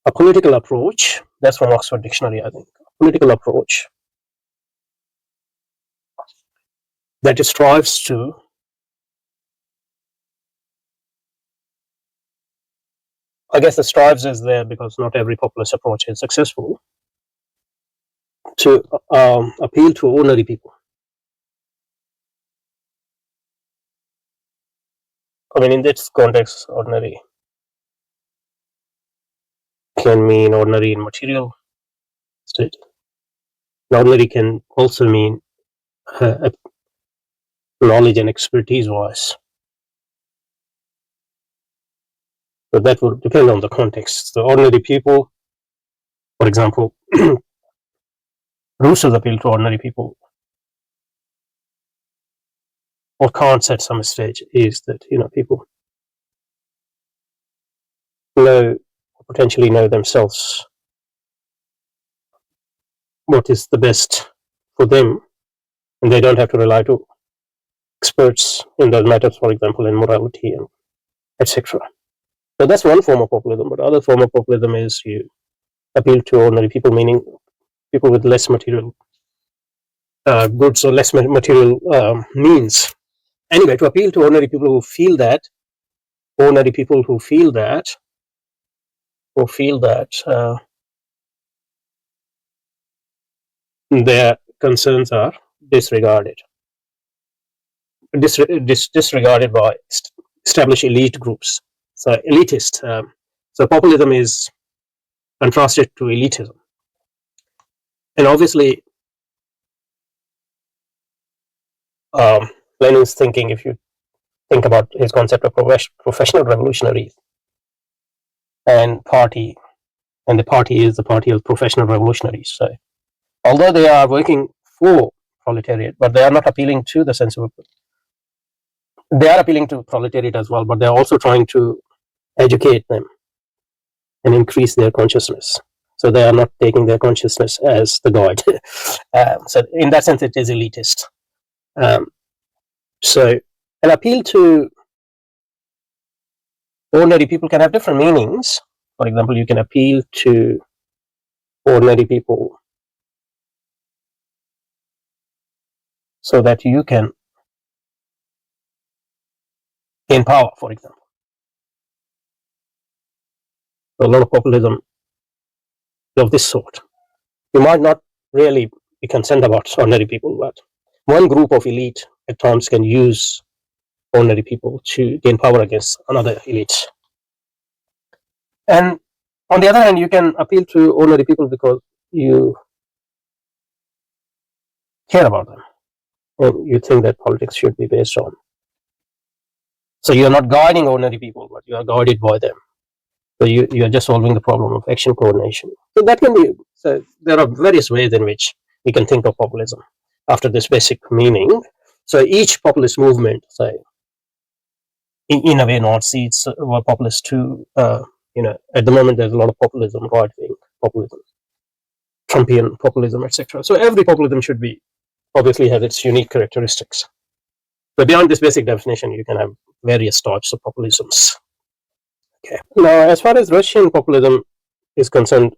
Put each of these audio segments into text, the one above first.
a political approach, that's from Oxford Dictionary, I think, a political approach that strives to I guess the strives is there because not every populist approach is successful, to appeal to ordinary people. I mean, in this context, ordinary can mean ordinary in material state. Ordinary can also mean knowledge and expertise wise. But that would depend on the context. The ordinary people, for example, Rousseau's appeal to ordinary people, or Kant's at some stage, is that people know, potentially know themselves what is the best for them, and they don't have to rely to experts in those matters, for example, in morality and etc. So that's one form of populism. But other form of populism is you appeal to ordinary people, meaning people with less material goods or less material means. Anyway, to appeal to ordinary people who feel that, their concerns are disregarded by established elite groups. So elitist. So populism is contrasted to elitism, and obviously, Lenin's thinking, if you think about his concept of professional revolutionaries and party, and the party is the party of professional revolutionaries. So, although they are working for proletariat, but they are not appealing to the sense of. They are appealing to proletariat as well, but they are also trying to educate them and increase their consciousness. So they are not taking their consciousness as the god. So in that sense, it is elitist. So an appeal to ordinary people can have different meanings. For example, you can appeal to ordinary people so that you can gain power, for example. A lot of populism of this sort. You might not really be concerned about ordinary people, but one group of elite at times can use ordinary people to gain power against another elite. And on the other hand, you can appeal to ordinary people because you care about them and you think that politics should be based on. So you're not guiding ordinary people, but you are guided by them. So you are just solving the problem of action coordination. So that can be. So there are various ways in which we can think of populism after this basic meaning. So each populist movement, say, in a way, not seeds were populist too. At the moment there's a lot of populism, right wing populism, Trumpian populism, etc. So every populism should be obviously has its unique characteristics. But beyond this basic definition, you can have various types of populisms. Okay. Now, as far as Russian populism is concerned,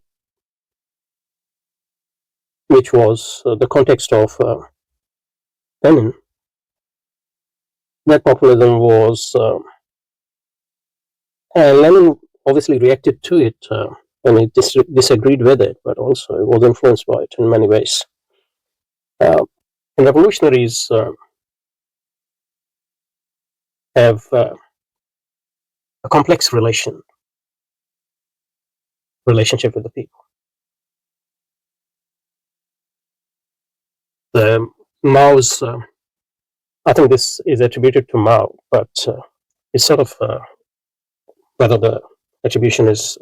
which was the context of Lenin, that populism was Lenin obviously reacted to it and he disagreed with it, but also was influenced by it in many ways. And revolutionaries have a complex relationship with the people. The Mao's, I think this is attributed to Mao, but it's sort of whether the attribution is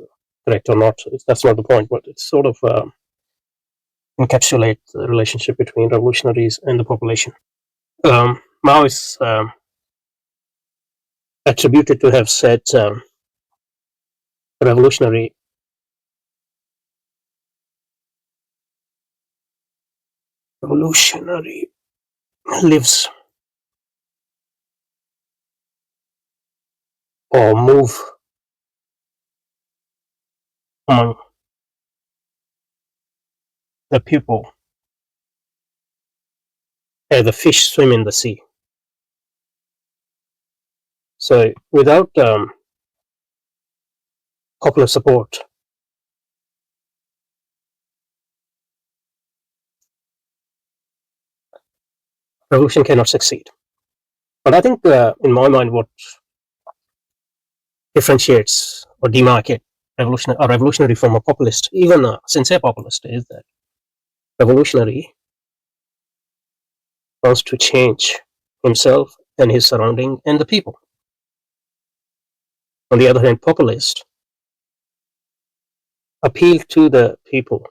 correct or not, that's not the point, but it's sort of encapsulate the relationship between revolutionaries and the population. Mao is attributed to have said revolutionary lives or move among the people as the fish swim in the sea. So without popular support, revolution cannot succeed. But I think, in my mind, what differentiates or demarcate revolutionary from a populist, even a sincere populist, is that revolutionary wants to change himself and his surrounding and the people. On the other hand, populist appeal to the people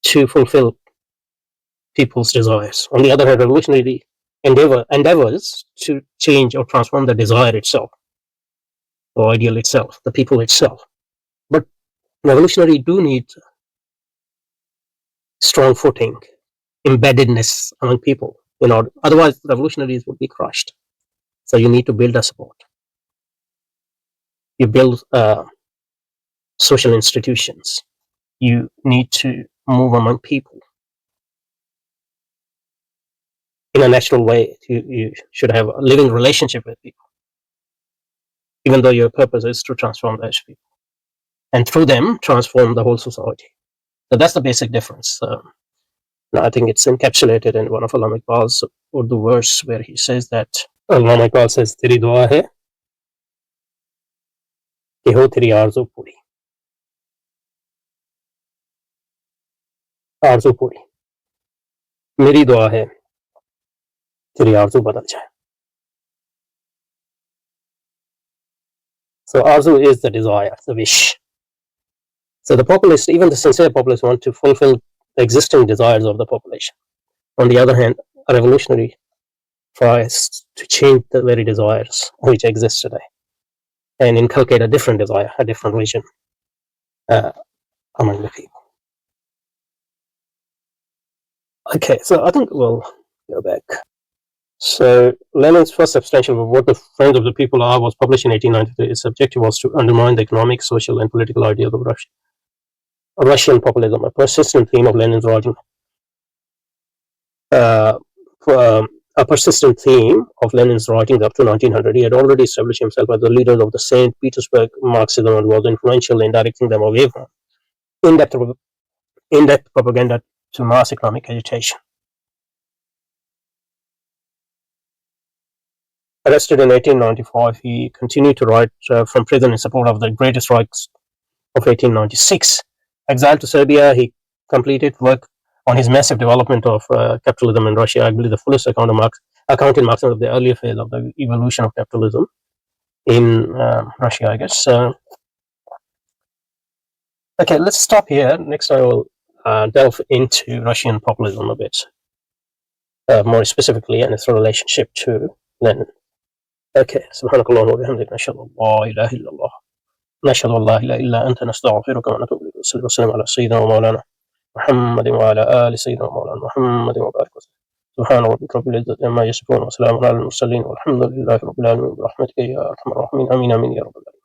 to fulfill people's desires. On the other hand, revolutionary endeavors to change or transform the desire itself, or ideal itself, the people itself. But revolutionary do need strong footing, embeddedness among people. Otherwise, revolutionaries would be crushed. So you need to build a support. You build social institutions. You need to move among people in a natural way. You should have a living relationship with people, even though your purpose is to transform those people, and through them transform the whole society. So that's the basic difference. I think it's encapsulated in one of Allama Iqbal's Urdu verse where he says that Allama Iqbal says, "Teri dua hai कि हो तेरी आरज़ू पूरी, आरज़ू पूरी, मेरी दुआ है तेरी आरज़ू बदल जाए." So arzu is the desire, the wish. So the populist, even the sincere populists, want to fulfill the existing desires of the population. On the other hand, a revolutionary tries to change the very desires which exist today and inculcate a different desire, a different vision among the people. Okay, so I think we'll go back. So Lenin's first substantial book, What the Friends of the People Are, was published in 1893. Its objective was to undermine the economic, social, and political ideas of Russian populism, a persistent theme of Lenin's writing. A persistent theme of Lenin's writings up to 1900. He had already established himself as the leader of the St. Petersburg Marxism and was influential in directing them away from in-depth propaganda to mass economic agitation. Arrested in 1895, he continued to write from prison in support of the great strikes of 1896. Exiled to Serbia, he completed work on his massive development of capitalism in Russia. I believe the fullest account in Marxism of the earlier phase of the evolution of capitalism in Russia, I guess. Okay, let's stop here. Next, I will delve into Russian populism a bit, more specifically, and its relationship to Lenin. Okay, سبحانك اللهم وبحمدك نشهد أن لا إله إلا الله نشهد أن لا إله إلا أنت نستغفرك ونتوب إليك وصلى وسلم على سيدنا ومولانا محمد وعلى آل سيدنا ومولانا محمد وبارك وسلم. سبحان ربك رب العزة عما يصفون وسلام على المرسلين والحمد لله رب العالمين برحمتك يا أرحم الراحمين آمين آمين يا رب العالمين.